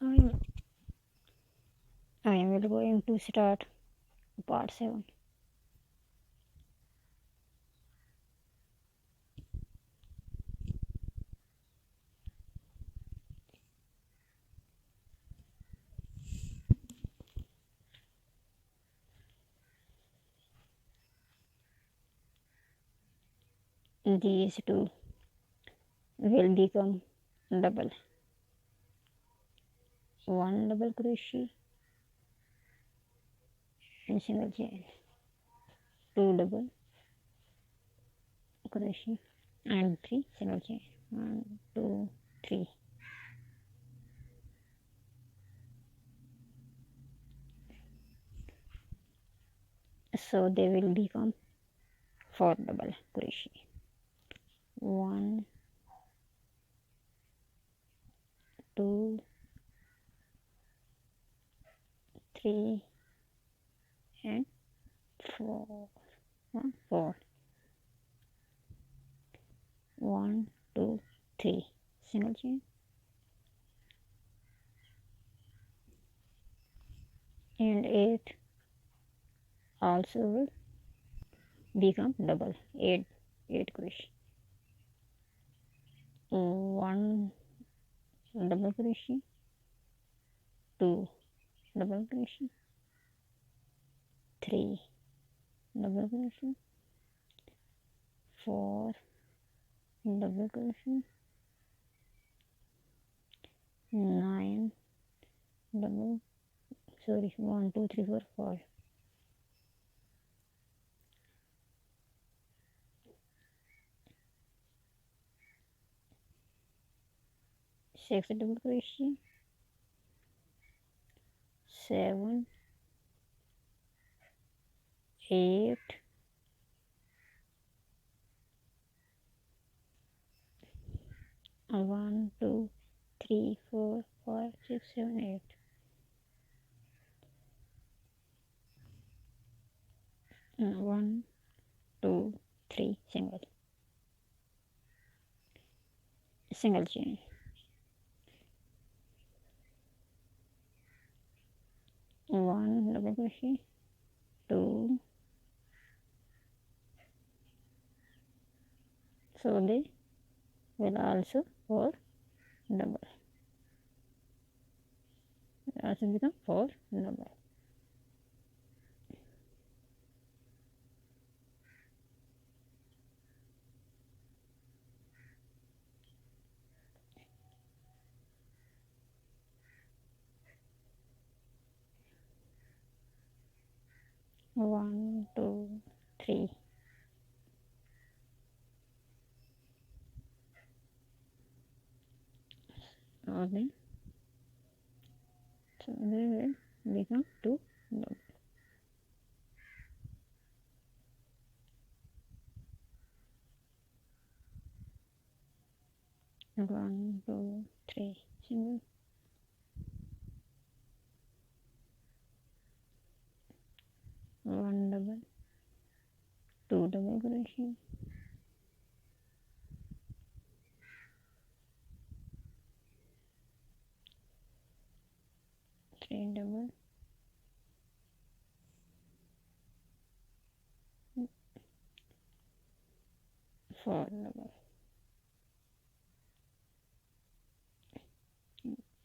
I I will going to start part 7. These two will become double. One double crochet in single chain, two double crochet and three single chain. 1, 2, 3. So they will become 4 double crochet. 1, 2, 3 and 4. 4. 1, 2, 3 single chain and 8 also will become double. 8 crochet. 1 double crochet, 2 double crochet, 3 double crochet, 4 double crochet, 9 double, sorry, 1 2 3 4 5, 6 double crochet, 7, 8, 1 2 3 4 5 6 7 8. 1 2 3 single chain, 1 double crochet, 2, so they will also 4 double, also become 4 double. 1 2 3. Okay, so they will become 2 double. 1 2 3 single, 1 double, 2 double crochet, 3 double, 4 double,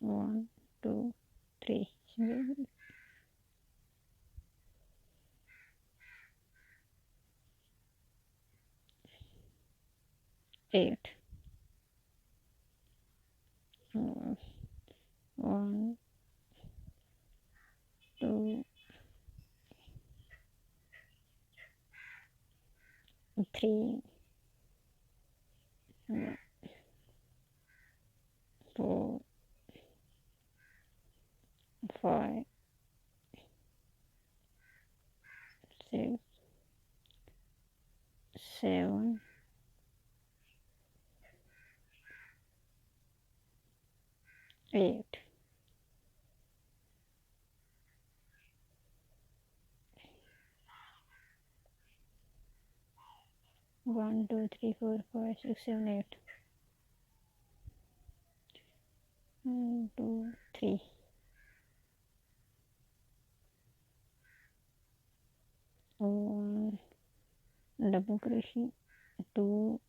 1 2 3 single, 8, 1 2 3 4 5 6 7 8. 1 2 3 4 5 6 7 8. 1 2 3 1 double crochet, 2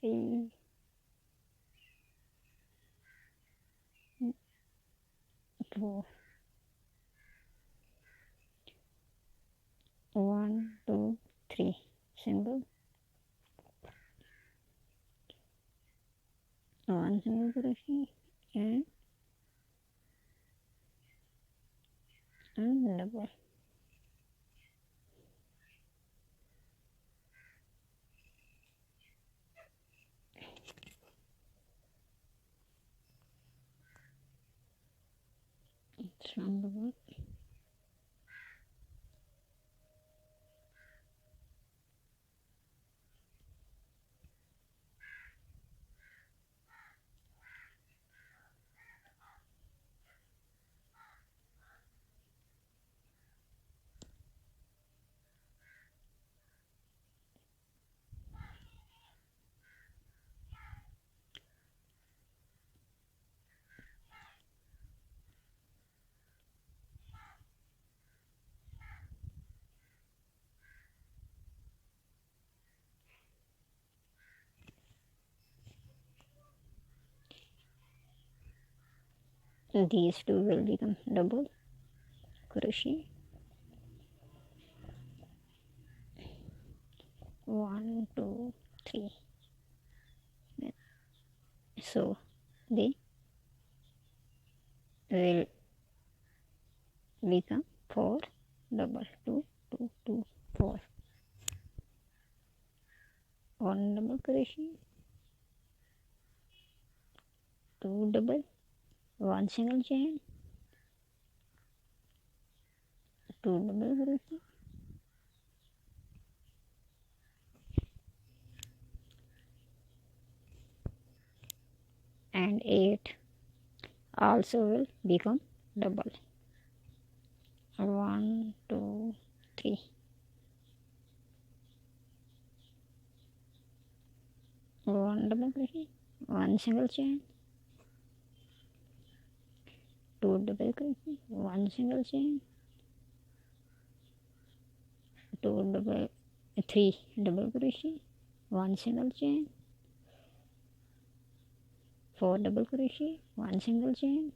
3 4 1 2 3 single, 1 single crochet and double. It's round about. These two will become double crochet, 1 2 3. So they will become 4 double, 2 2 2 4, 1 double crochet, 2 double, 1 single chain, 2 double crochet, and 8 also will become double, 1 2 3, 1 double crochet, 1 single chain, 2 double crochet, 1 single chain, 2 double 3 double crochet, 1 single chain, 4 double crochet, 1 single chain,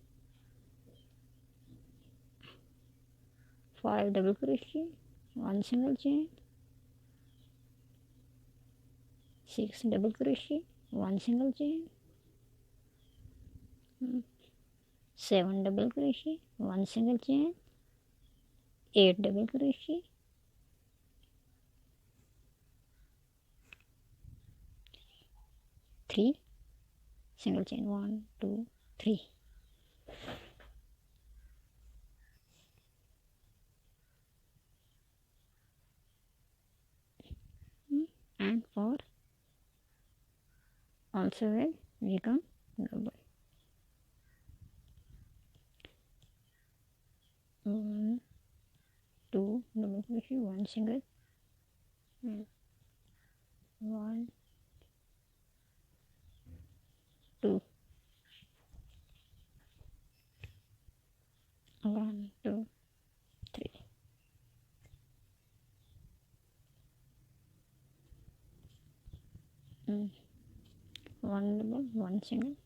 5 double crochet, 1 single chain, 6 double crochet, 1 single chain, 7 double crochet, 1 single chain, 8 double crochet, 3 single chain, 1 2 3, and 4 also will become double, 1 2 double crochet, 1 single, 1 2, 1 2 3, 1 double, 1 single,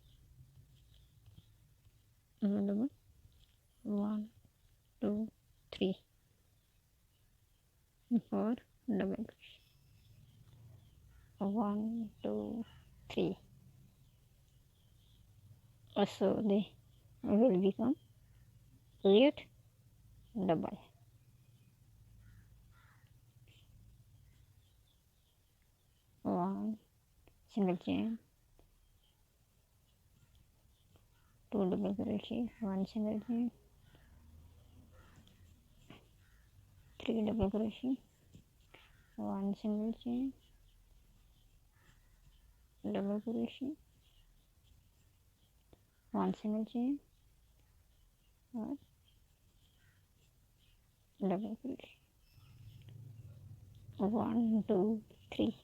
1 double, 1 2 3, 4 double crochet, 1 2 3. So they will become 8 double, 1 single chain, 2 double crochet, 1 single chain, 3 double crochet, 1 single chain, double crochet, 1 single chain, or double crochet, 1 2 3,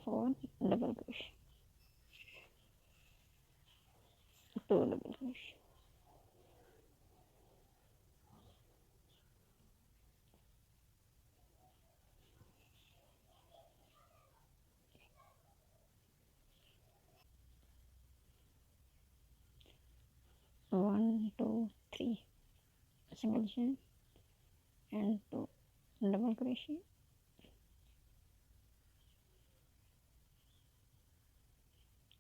4 double crochet, 2 double crochet, 1, 2, 3 single chain and 2 double crochet,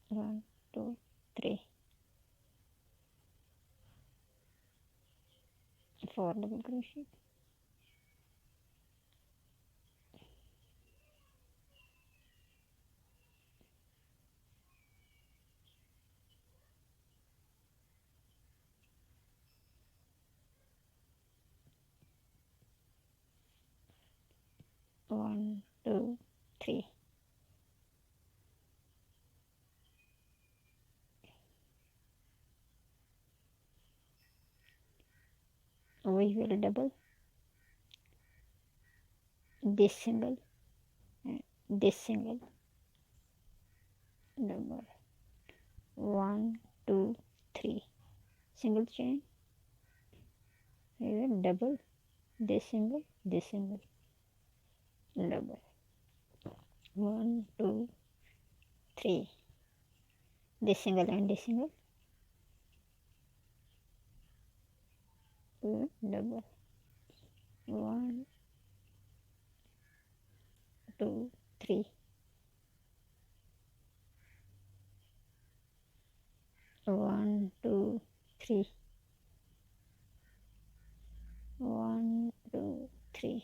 1, 2, 3, 4 double crochet, 1, 2, 3, we will double this single and this single, double, 1, 2, 3 single chain, we will double this single, double, 1, 2, 3 this single and this single, double, 1, 2, 3, 1, 2, 3, 1, 2, 3,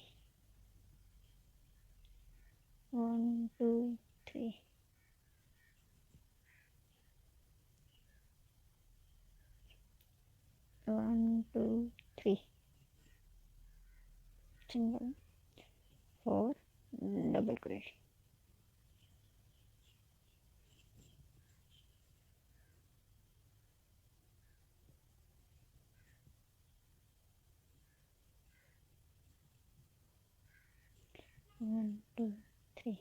1, 2, 3, 1, 2, 3 single, 4 double crochet, 1, 2, 3,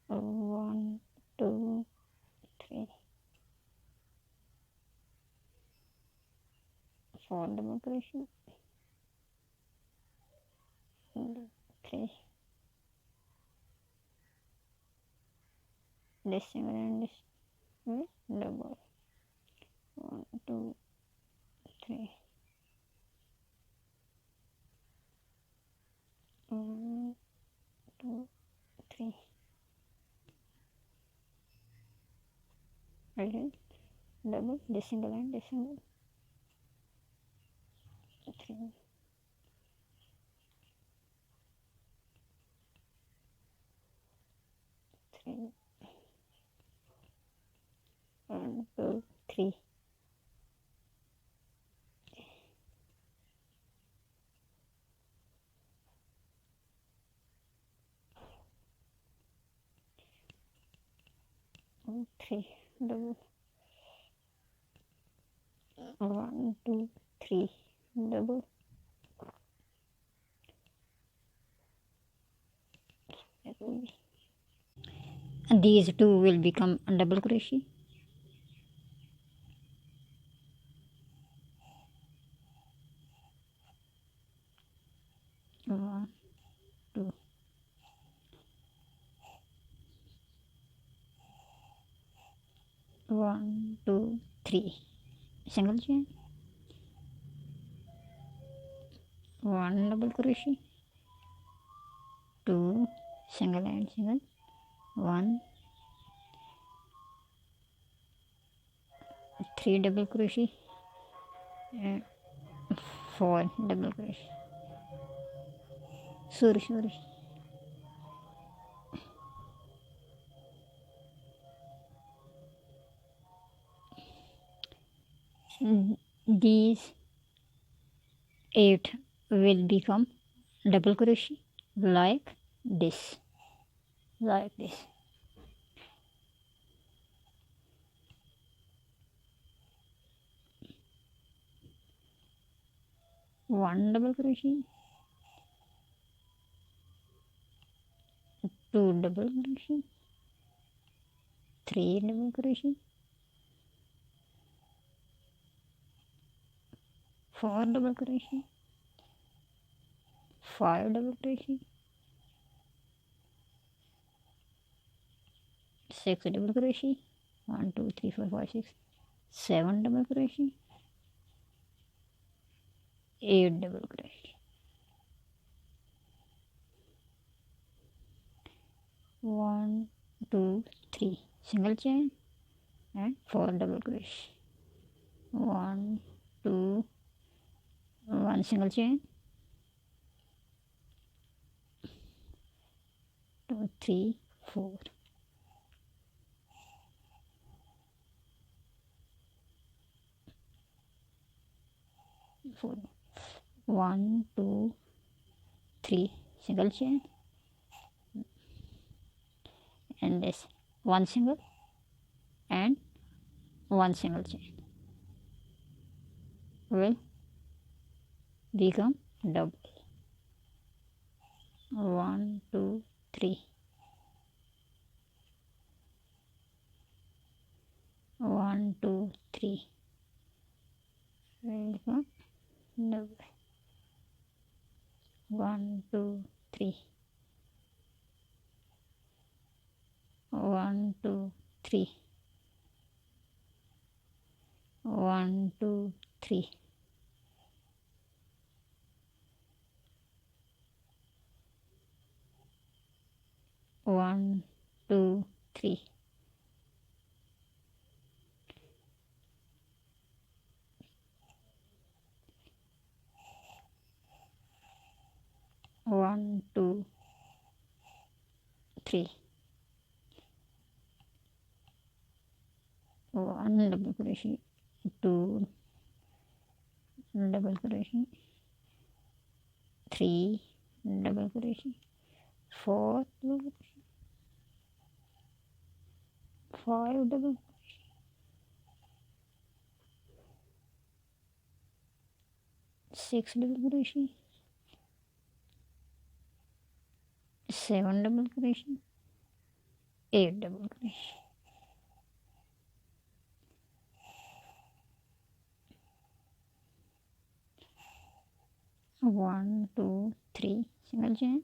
1, 2, 3, 4 double crochet, 3 this single and this double, 1, 2, 3, 1, 2, 3, again double this single and this single, 3, 3, 1, 2, 3, 3 double, 1, 2, 3 double, and these two will become double crochet, 1, 2, 1, 2, 3 single chain, 1 double crochet, 2 single and single, 1, 3 double crochet, 4 double crochet, sorry, these 8 will become double crochet like this, like this. One double crochet, two double crochet, three double crochet, four double crochet, five double crochet, six double crochet, 1 2 3 4 5 6 7 double crochet, 8 double crochet, 1 2 3 single chain and 4 double crochet, 1 2 1 single chain, 2 3 4, 4 1 2 3 single chain and this one single and one single chain will become double. 1 2 3, 1 2 3 will become double. 1 2 3, 1 2 3, 1 2 3, 1 2 3, 1 2 3, 1 double crochet, 2 double crochet, 3 double crochet, 4 double crochet, 5 double crochet, 6 double crochet, 7 double crochet, 8 double crochet, 1 2 3 single chain,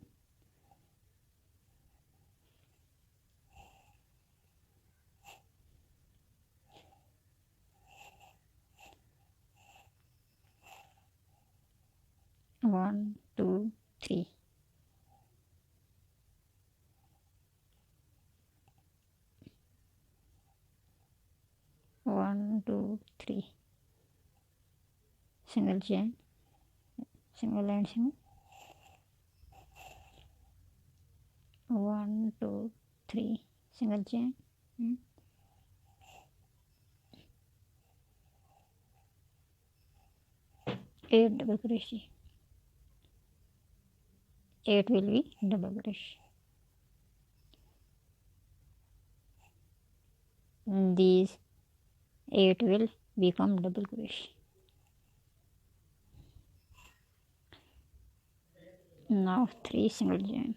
1 2 3, 1 2 3 single chain, single and single, 1 2 3 single chain, 8 double crochet, 8 will be double crochet. These 8 will become double crochet. Now 3 single chain,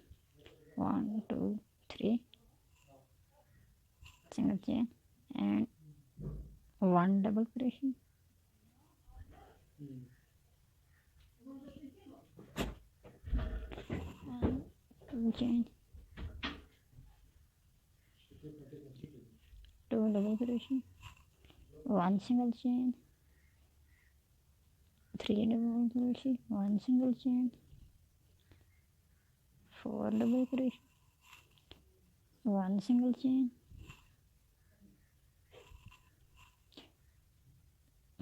1 2 3 single chain and 1 double crochet, and 2 chain, 2 double crochet, 1 single chain, 3 double crochet, 1 single chain, 4 double crochet, 1 single chain,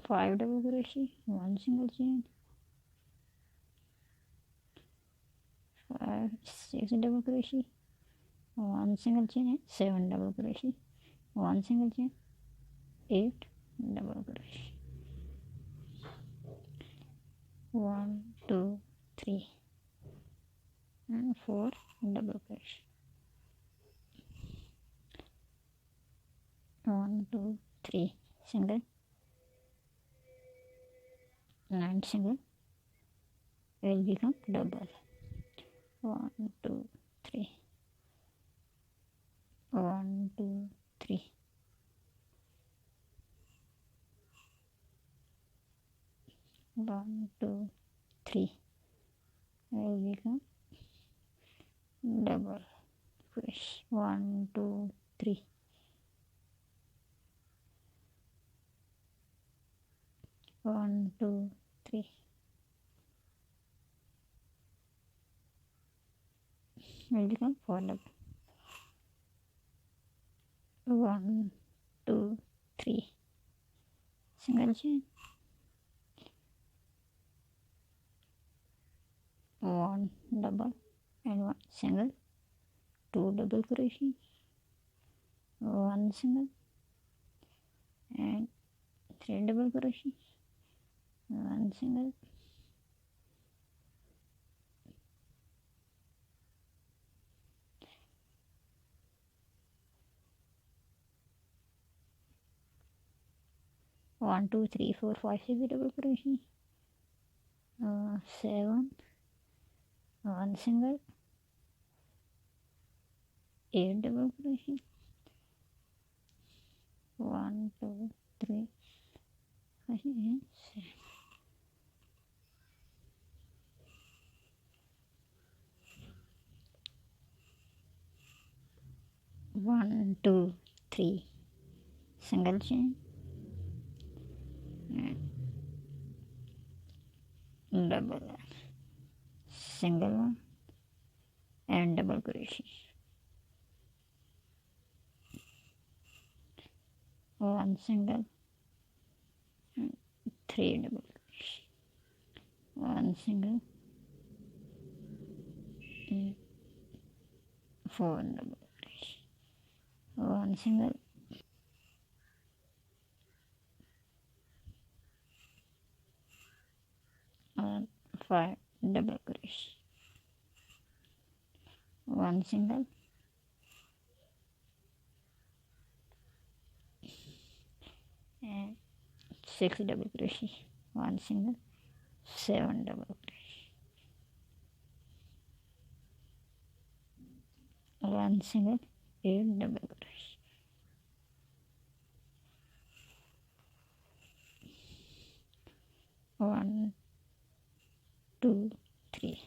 5 double crochet, 1 single chain, 6 double crochet, 1 single chain and 7 double crochet, 1 single chain, 8 double crochet. 1 2 3 and 4 double crochet. 1 2 3 single, 9 single will become double. 1 2 3 1 2 3 1 2 3 will become double crochet. 1 2 3 1 2 3 will become 4 double. 1 2 3 single chain, 1 double and 1 single, 2 double crochet, 1 single and 3 double crochet, 1 single, 1 2 3 4 5 6 double crochet, 7, 1 single, 8 double crochet, 1 2 3 5 and 7. 1 2 3 single chain and double one, single one and double crochet, 1 single and 3 double crochet, 1 single and 4 double crochet, 1 single, 5 double crochet, 1 single and 6 double crochet, 1 single, 7 double crochet, 1 single, 8 double crochet, 1 2 3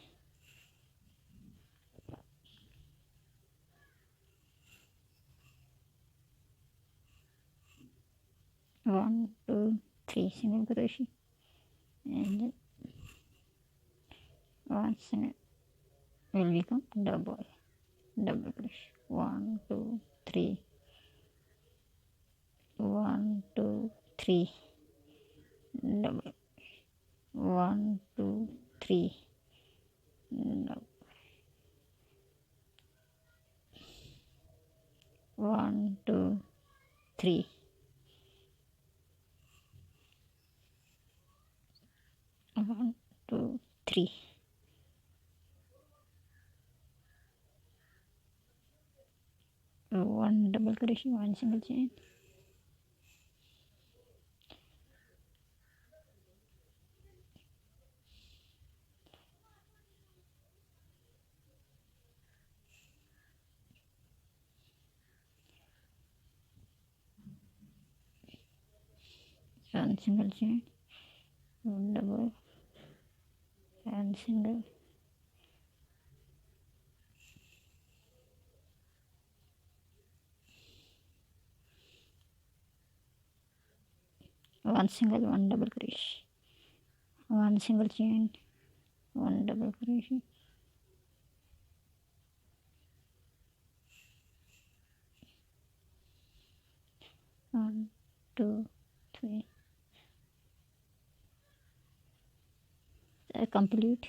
1 2 3 single crochet and 1 single will become double crochet, 1 2 3 1 2 3 double, 1 2 3 double, 1 2 3 1 2 3 1 double crochet, 1 single chain, 1 single chain, 1 double and single, 1 single, 1 double crochet, 1 single chain, 1 double crochet, 1 2 3 complete